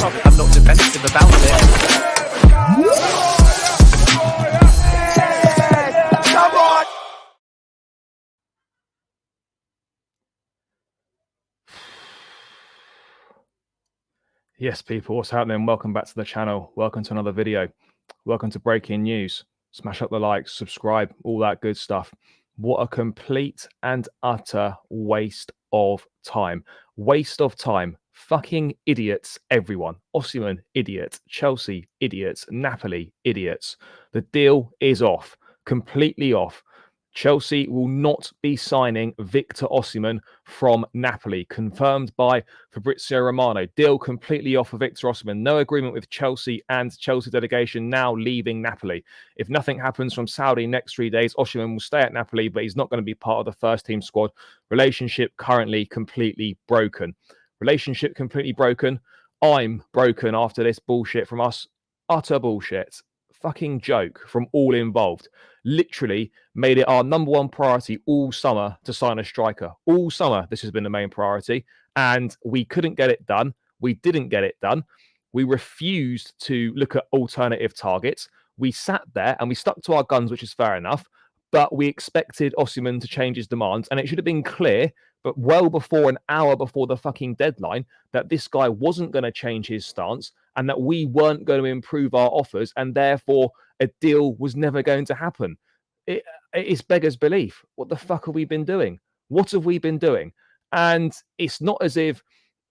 I'm not defensive about it. Come on! Yes, people, what's happening? Welcome back to the channel. Welcome to another video. Welcome to breaking news. Smash up the likes, subscribe, all that good stuff. What a complete and utter waste of time. Waste of time. Fucking idiots, everyone. Osimhen, idiot. Chelsea, idiots. Napoli, idiots. The deal is off. Completely off. Chelsea will not be signing Victor Osimhen from Napoli, confirmed by Fabrizio Romano. Deal completely off for Victor Osimhen. No agreement with Chelsea and Chelsea delegation now leaving Napoli. If nothing happens from Saudi next 3 days, Osimhen will stay at Napoli, but he's not going to be part of the first team squad. Relationship currently completely broken. Relationship completely broken. I'm broken after this bullshit from us. Utter bullshit. Fucking joke from all involved. Literally made it our number one priority all summer to sign a striker. All summer, this has been the main priority, and we couldn't get it done. We didn't get it done. We refused to look at alternative targets. We sat there and we stuck to our guns, which is fair enough, but we expected Osimhen to change his demands, and it should have been clear, but well before an hour before the fucking deadline, that this guy wasn't going to change his stance and that we weren't going to improve our offers, and therefore a deal was never going to happen. It's beggars belief. What the fuck have we been doing? What have we been doing? And it's not as if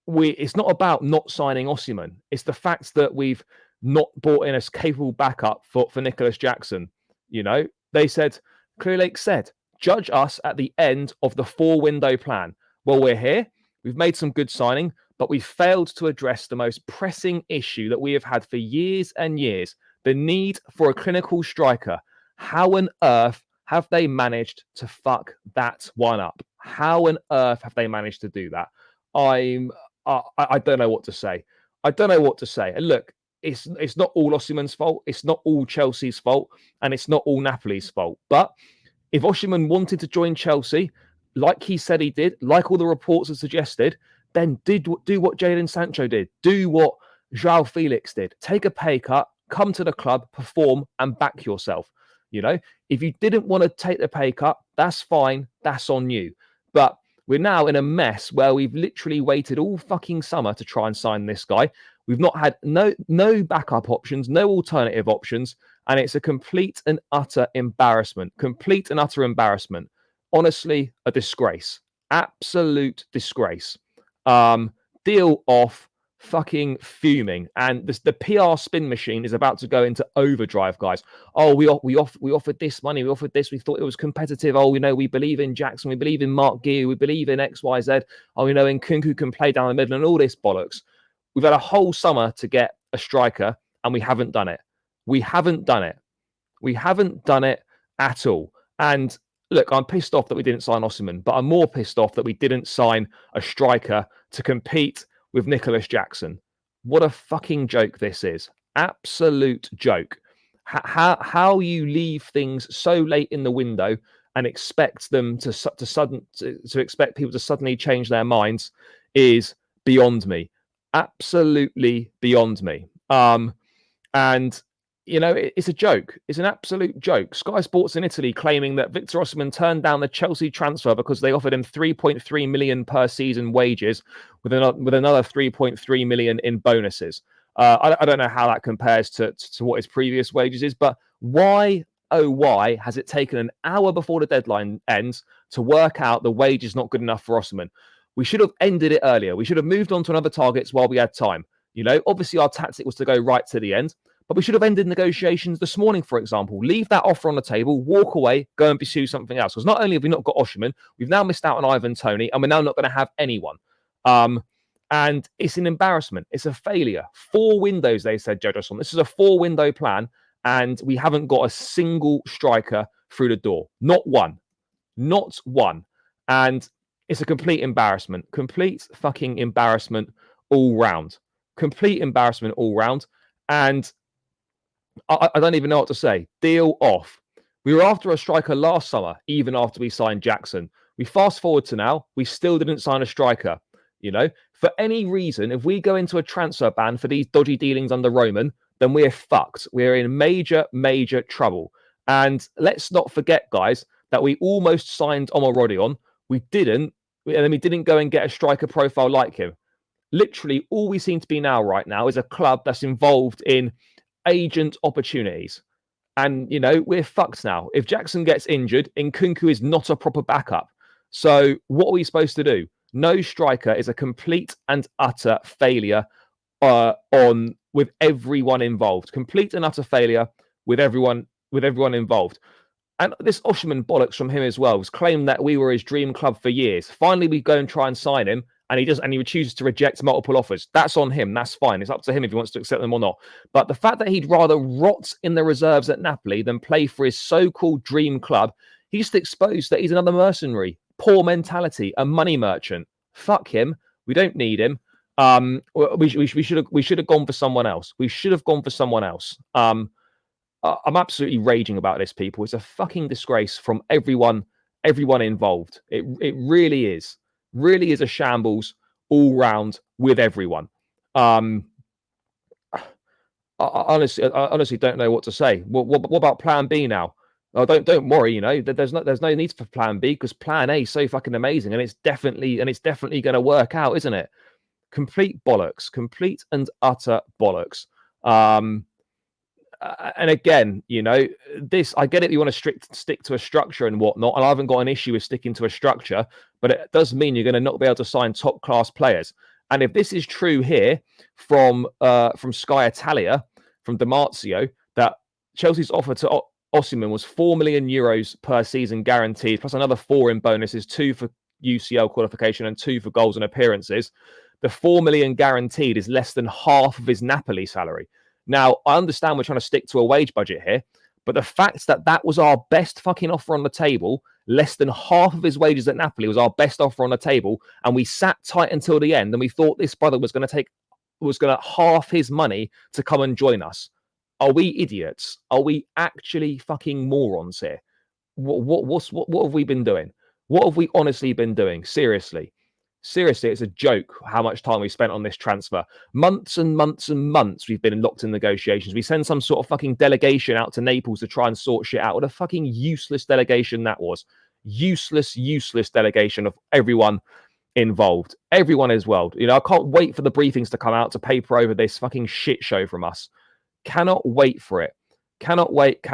it's not about not signing Osimhen. It's the fact that we've not brought in a capable backup for Nicholas Jackson. You know, they said, Clear Lake said, judge us at the end of the 4-window plan. Well, we're here. We've made some good signing, but we've failed to address the most pressing issue that we have had for years and years, the need for a clinical striker. How on earth have they managed to fuck that one up? How on earth have they managed to do that? I don't know what to say. I don't know what to say. And look, it's not all Osimhen's fault. It's not all Chelsea's fault. And it's not all Napoli's fault. But if Osimhen wanted to join Chelsea, like he said he did, like all the reports have suggested, then do what Jadon Sancho did. Do what João Felix did. Take a pay cut, come to the club, perform, and back yourself. You know, if you didn't want to take the pay cut, that's fine. That's on you. But we're now in a mess where we've literally waited all fucking summer to try and sign this guy. We've not had no backup options, no alternative options, and it's a complete and utter embarrassment. Complete and utter embarrassment. Honestly, a disgrace. Absolute disgrace. Deal off. Fucking fuming, and the PR spin machine is about to go into overdrive, guys. Oh, we offered this money, we offered this, we thought it was competitive. Oh, we believe in Jackson, we believe in Mark Guiu, we believe in XYZ. Oh, and Nkunku can play down the middle, and all this bollocks. We've had a whole summer to get a striker, and we haven't done it. We haven't done it. We haven't done it at all. And look, I'm pissed off that we didn't sign Osimhen, but I'm more pissed off that we didn't sign a striker to compete with Nicholas Jackson. What a fucking joke this is. Absolute joke. How you leave things so late in the window and expect them to expect people to suddenly change their minds is beyond me. Absolutely beyond me. And it's a joke. It's an absolute joke. Sky Sports in Italy claiming that Victor Osimhen turned down the Chelsea transfer because they offered him 3.3 million per season wages with another 3.3 million in bonuses. I don't know how that compares to what his previous wages is, but why, oh why, has it taken an hour before the deadline ends to work out the wage is not good enough for Osimhen? We should have ended it earlier. We should have moved on to another targets while we had time. Obviously our tactic was to go right to the end. But we should have ended negotiations this morning, for example. Leave that offer on the table, walk away, go and pursue something else. Because not only have we not got Osimhen, we've now missed out on Ivan Toney, and we're now not going to have anyone. And it's an embarrassment. It's a failure. 4 windows, they said, judge us on. This is a 4-window plan, and we haven't got a single striker through the door. Not one. Not one. And it's a complete embarrassment. Complete fucking embarrassment all round. Complete embarrassment all round. And I don't even know what to say. Deal off. We were after a striker last summer, even after we signed Jackson. We fast forward to now, we still didn't sign a striker. For any reason, if we go into a transfer ban for these dodgy dealings under Roman, then we're fucked. We're in major, major trouble. And let's not forget, guys, that we almost signed Omar We didn't, and then we didn't go and get a striker profile like him. Literally, all we seem to be right now is a club that's involved in agent opportunities. And, we're fucked now. If Jackson gets injured, Nkunku is not a proper backup. So what are we supposed to do? No striker is a complete and utter failure with everyone involved. Complete and utter failure with everyone involved. And this Osimhen bollocks from him as well was claimed that we were his dream club for years. Finally, we go and try and sign him, and he chooses to reject multiple offers. That's on him. That's fine. It's up to him if he wants to accept them or not. But the fact that he'd rather rot in the reserves at Napoli than play for his so-called dream club, he just exposed that he's another mercenary, poor mentality, a money merchant. Fuck him. We don't need him. We should have gone for someone else. We should have gone for someone else. I'm absolutely raging about this, people. It's a fucking disgrace from everyone involved. It really is a shambles all round with everyone. I honestly don't know what to say. What about Plan B now? Oh, don't worry. There's no need for Plan B because Plan A is so fucking amazing, and it's definitely going to work out, isn't it? Complete bollocks, complete and utter bollocks. And again, this, I get it. You want to stick to a structure and whatnot, and I haven't got an issue with sticking to a structure, but it does mean you're going to not be able to sign top class players. And if this is true here from Sky Italia, from Damasio, that Chelsea's offer to Osimhen was €4 million per season guaranteed, plus another 4 in bonuses, 2 for UCL qualification and 2 for goals and appearances. The 4 million guaranteed is less than half of his Napoli salary. Now, I understand we're trying to stick to a wage budget here, but the fact that that was our best fucking offer on the table, less than half of his wages at Napoli was our best offer on the table, and we sat tight until the end, and we thought this brother was going to half his money to come and join us. Are we idiots? Are we actually fucking morons here? What have we been doing? What have we honestly been doing? Seriously, it's a joke how much time we spent on this transfer. Months and months and months we've been locked in negotiations. We send some sort of fucking delegation out to Naples to try and sort shit out. What a fucking useless delegation that was. Useless delegation of everyone involved. Everyone as well. I can't wait for the briefings to come out to paper over this fucking shit show from us. Cannot wait for it. Cannot wait.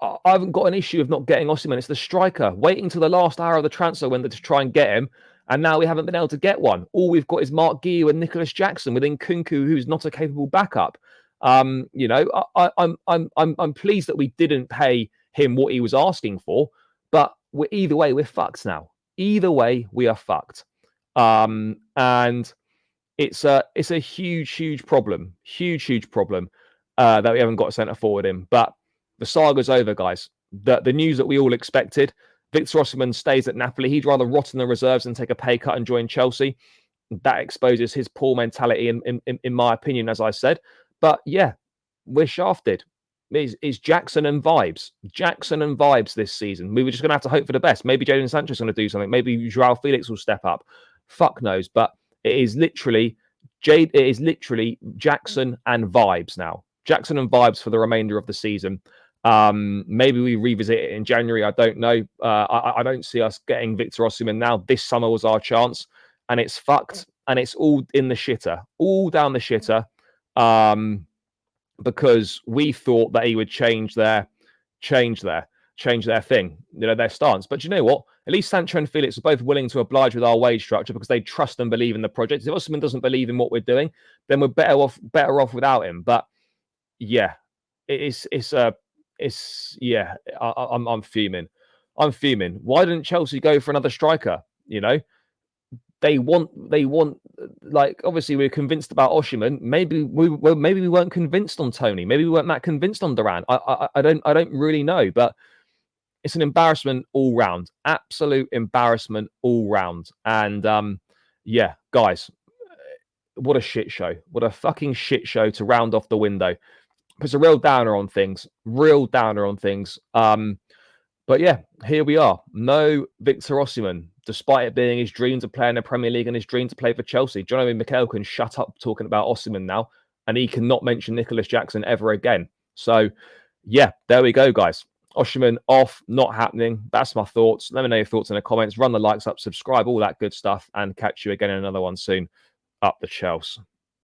I haven't got an issue of not getting Osimhen. It's the striker. Waiting till the last hour of the transfer window to try and get him, and now we haven't been able to get one. All we've got is Mark Guiu and Nicholas Jackson with Nkunku, who's not a capable backup. I'm pleased that we didn't pay him what he was asking for, but either way, we're fucked now. Either way, we are fucked. And it's a huge problem. Huge problem that we haven't got a centre forward in, but. The saga's over, guys. The news that we all expected. Victor Osimhen stays at Napoli. He'd rather rot in the reserves than take a pay cut and join Chelsea. That exposes his poor mentality, in my opinion, as I said. But yeah, we're shafted. It's Jackson and vibes. Jackson and vibes this season. We were just going to have to hope for the best. Maybe Jadon Sancho's going to do something. Maybe Joao Felix will step up. Fuck knows. But it is literally Jackson and vibes now. Jackson and vibes for the remainder of the season. Maybe we revisit it in January. I don't know. I don't see us getting Victor Osimhen now. This summer was our chance, and it's fucked, and it's all in the shitter, all down the shitter, because we thought that he would change their thing, their stance. But you know what? At least Sancho and Felix are both willing to oblige with our wage structure because they trust and believe in the project. If Osimhen doesn't believe in what we're doing, then we're better off without him. But yeah, I'm fuming. Why didn't Chelsea go for another striker? They want like, obviously we're convinced about Osimhen. Maybe we weren't convinced on Tony. Maybe we weren't that convinced on Duran. I don't really know, but it's an embarrassment all round. Absolute embarrassment all round. And yeah, guys, what a shit show. What a fucking shit show to round off the window. It's a real downer on things. But yeah, here we are. No Victor Osimhen. despite it being his dream to play in the Premier League and his dream to play for Chelsea. Johnny Mikel can shut up talking about Osimhen now, and he cannot mention Nicholas Jackson ever again. So, yeah, there we go, guys. Osimhen off, not happening. That's my thoughts. Let me know your thoughts in the comments. Run the likes up, subscribe, all that good stuff, and catch you again in another one soon. Up the Chelsea.